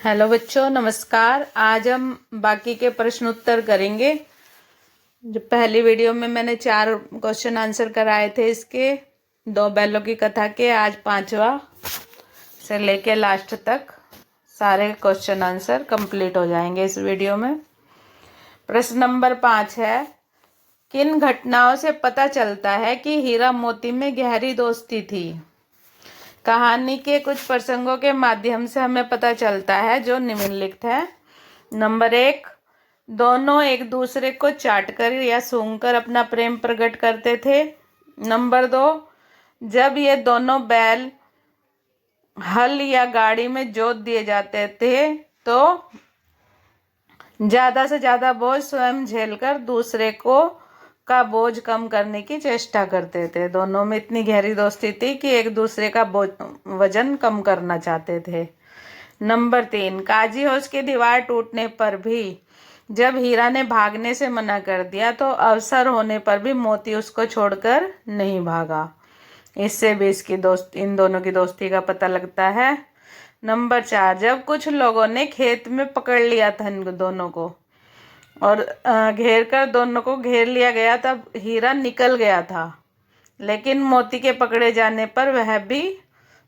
Hello बच्चों, नमस्कार। आज हम बाकी के प्रश्न उत्तर करेंगे। जो पहली वीडियो में मैंने 4 क्वेश्चन आंसर कराए थे, इसके 2 बैलों की कथा के, आज 5वां से लेके लास्ट तक सारे क्वेश्चन आंसर कंप्लीट हो जाएंगे इस वीडियो में। प्रश्न नंबर 5 है, किन घटनाओं से पता चलता है कि हीरा मोती में गहरी दोस्ती थी? कहानी के कुछ प्रसंगों के माध्यम से हमें पता चलता है जो निम्नलिखित है। नंबर 1, दोनों एक दूसरे को चाटकर या सूंघकर अपना प्रेम प्रकट करते थे। नंबर 2, जब ये दोनों बैल हल या गाड़ी में जोत दिए जाते थे तो ज्यादा से ज्यादा बोझ स्वयं झेलकर दूसरे को का बोझ कम करने की चेष्टा करते थे। दोनों में इतनी गहरी दोस्ती थी कि एक दूसरे का वजन कम करना चाहते थे। नंबर 3, काजी हाउस की दीवार टूटने पर भी जब हीरा ने भागने से मना कर दिया तो अवसर होने पर भी मोती उसको छोड़कर नहीं भागा। इससे भी इन दोनों की दोस्ती का पता लगता है। नंबर 4, जब कुछ लोगों ने खेत में पकड़ लिया था इन दोनों को और घेर कर दोनों को घेर लिया गया, तब हीरा निकल गया था, लेकिन मोती के पकड़े जाने पर वह भी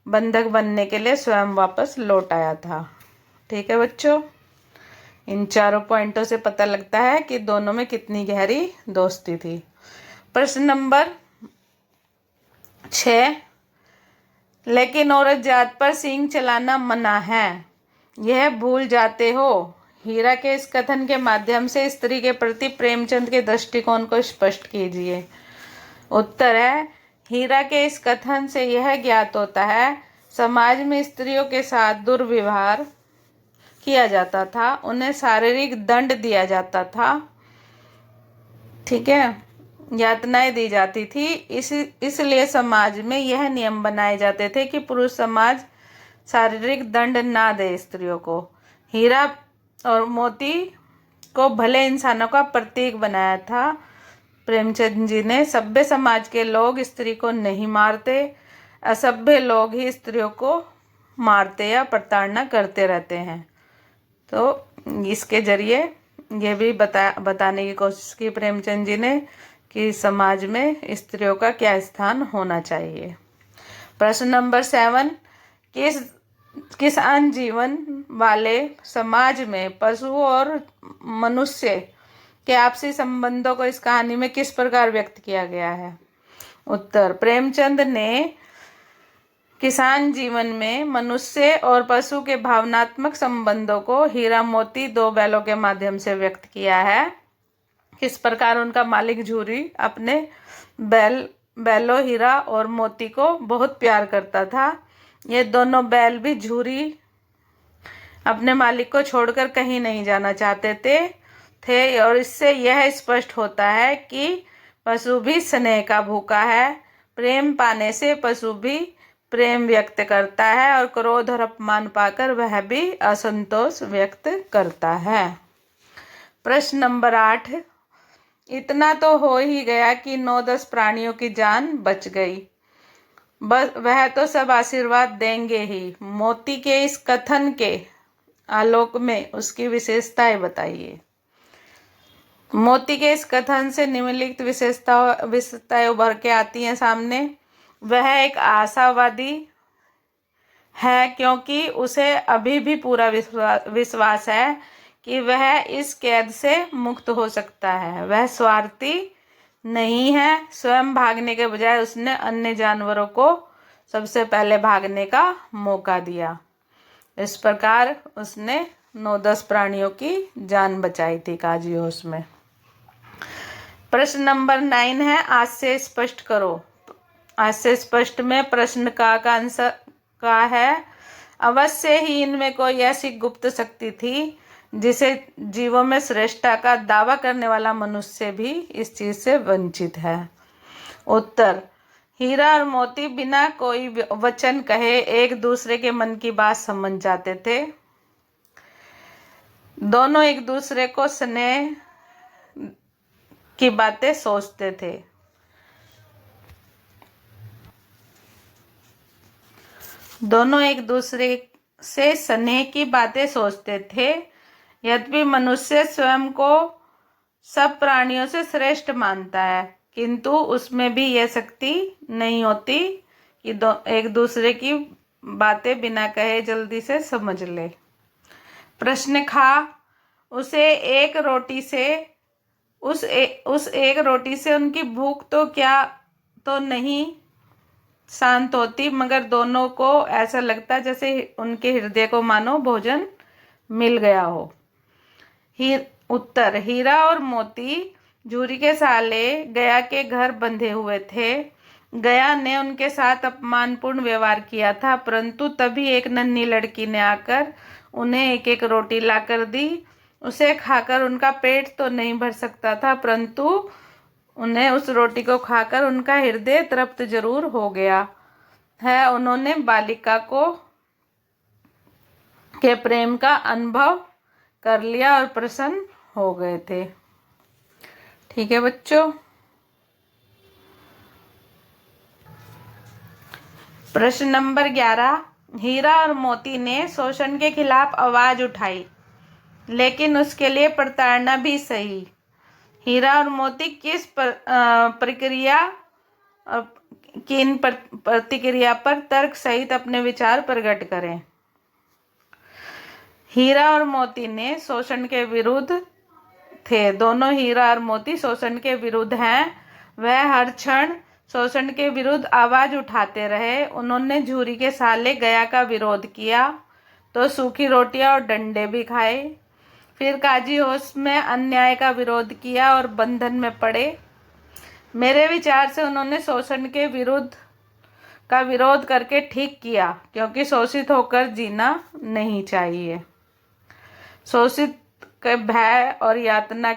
बंधक बनने के लिए स्वयं वापस लौट आया था। ठीक है बच्चों, इन 4 पॉइंटों से पता लगता है कि दोनों में कितनी गहरी दोस्ती थी। प्रश्न नंबर 6, लेकिन औरत जात पर सींग चलाना मना है, यह भूल जाते हो। हीरा के इस कथन के माध्यम से स्त्री के प्रति प्रेमचंद के दृष्टिकोण को स्पष्ट कीजिए। उत्तर है, हीरा के इस कथन से यह ज्ञात होता है समाज में स्त्रियों के साथ दुर्व्यवहार किया जाता था, उन्हें शारीरिक दंड दिया जाता था, ठीक है, यातनाएं दी जाती थी। इसलिए समाज में यह नियम बनाए जाते थे कि पुरुष समाज शारीरिक दंड ना दे स्त्रियों को। हीरा और मोती को भले इंसानों का प्रतीक बनाया था। प्रेमचंद जी ने सभ्य समाज के लोग स्त्री को नहीं मारते, असभ्य लोग ही स्त्रियों को मारते या प्रताड़ना करते रहते हैं। तो इसके जरिए ये भी बताने की कोशिश की प्रेमचंद जी ने कि समाज में स्त्रियों का क्या स्थान होना चाहिए। प्रश्न नंबर 7, किसान जीवन वाले समाज में पशु और मनुष्य के आपसी संबंधों को इस कहानी में किस प्रकार व्यक्त किया गया है? उत्तर, प्रेमचंद ने किसान जीवन में मनुष्य और पशु के भावनात्मक संबंधों को हीरा मोती 2 बैलों के माध्यम से व्यक्त किया है। किस प्रकार उनका मालिक झूरी अपने बैलों हीरा और मोती को बहुत प्यार करता था। ये दोनों बैल भी झूरी अपने मालिक को छोड़कर कहीं नहीं जाना चाहते थे और इससे यह स्पष्ट होता है कि पशु भी स्नेह का भूखा है। प्रेम पाने से पशु भी प्रेम व्यक्त करता है और क्रोध और अपमान पाकर वह भी असंतोष व्यक्त करता है। प्रश्न नंबर 8, इतना तो हो ही गया कि 9-10 प्राणियों की जान बच गई, बस वह तो सब आशीर्वाद देंगे ही। मोती के इस कथन के आलोक में उसकी विशेषताएं बताइए। मोती के इस कथन से निम्नलिखित विशेषताएं उभर के आती हैं सामने। वह एक आशावादी है क्योंकि उसे अभी भी पूरा विश्वास है कि वह इस कैद से मुक्त हो सकता है। वह स्वार्थी नहीं है, स्वयं भागने के बजाय उसने अन्य जानवरों को सबसे पहले भागने का मौका दिया। इस प्रकार उसने 9-10 प्राणियों की जान बचाई थी काजी हाउस में। प्रश्न नंबर 9 है, आज से स्पष्ट करो। आज से स्पष्ट में प्रश्न का आंसर का है, अवश्य ही इनमें कोई ऐसी गुप्त शक्ति थी जिसे जीवों में श्रेष्ठता का दावा करने वाला मनुष्य भी इस चीज से वंचित है। उत्तर, हीरा और मोती बिना कोई वचन कहे एक दूसरे के मन की बात समझ जाते थे। दोनों एक दूसरे को स्नेह की बातें सोचते थे। दोनों एक दूसरे से स्नेह की बातें सोचते थे। यद्यपि मनुष्य स्वयं को सब प्राणियों से श्रेष्ठ मानता है, किंतु उसमें भी यह शक्ति नहीं होती कि एक दूसरे की बातें बिना कहे जल्दी से समझ ले। प्रश्न खा उसे एक रोटी से उस एक रोटी से उनकी भूख तो क्या तो नहीं शांत होती, मगर दोनों को ऐसा लगता जैसे उनके हृदय को मानो भोजन मिल गया हो। उत्तर, हीरा और मोती झूरी के साले गया के घर बंधे हुए थे। गया ने उनके साथ अपमानपूर्ण व्यवहार किया था, परंतु तभी एक नन्ही लड़की ने आकर उन्हें एक एक रोटी लाकर दी। उसे खाकर उनका पेट तो नहीं भर सकता था, परंतु उन्हें उस रोटी को खाकर उनका हृदय तृप्त जरूर हो गया है। उन्होंने बालिका को के प्रेम का अनुभव कर लिया और प्रसन्न हो गए थे। ठीक है बच्चों। प्रश्न नंबर 11, हीरा और मोती ने शोषण के खिलाफ आवाज उठाई, लेकिन उसके लिए प्रताड़ना भी सही। हीरा और मोती किस प्रतिक्रिया पर तर्क सहित अपने विचार प्रकट करें। हीरा और मोती ने शोषण के विरुद्ध थे। दोनों हीरा और मोती शोषण के विरुद्ध हैं। वह हर क्षण शोषण के विरुद्ध आवाज उठाते रहे। उन्होंने झूरी के साले गया का विरोध किया तो सूखी रोटियां और डंडे भी खाए। फिर काजी होश में अन्याय का विरोध किया और बंधन में पड़े। मेरे विचार से उन्होंने शोषण के विरोध करके ठीक किया, क्योंकि शोषित होकर जीना नहीं चाहिए। शोषित को भय और यातना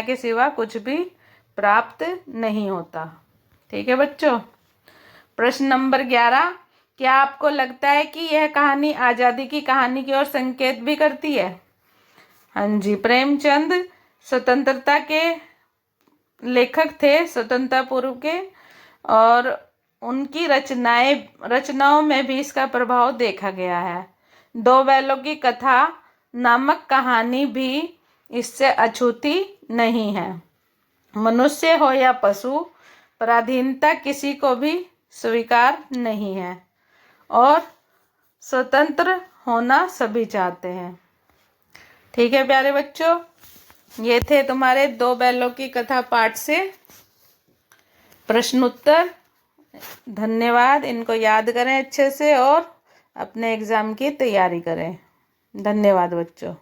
के सिवा कुछ भी प्राप्त नहीं होता। ठीक है बच्चों। प्रश्न नंबर 11, क्या आपको लगता है कि यह कहानी आज़ादी की कहानी की ओर संकेत भी करती है? हाँ जी, प्रेमचंद स्वतंत्रता के लेखक थे, स्वतंत्रता पूर्व के, और उनकी रचनाओं में भी इसका प्रभाव देखा गया है। दो बैलों की कथा नामक कहानी भी इससे अछूती नहीं है। मनुष्य हो या पशु, पराधीनता किसी को भी स्वीकार नहीं है और स्वतंत्र होना सभी चाहते हैं। ठीक है प्यारे बच्चों, ये थे तुम्हारे दो बैलों की कथा पाठ से प्रश्न उत्तर। धन्यवाद। इनको याद करें अच्छे से और अपने एग्जाम की तैयारी करें। धन्यवाद बच्चों।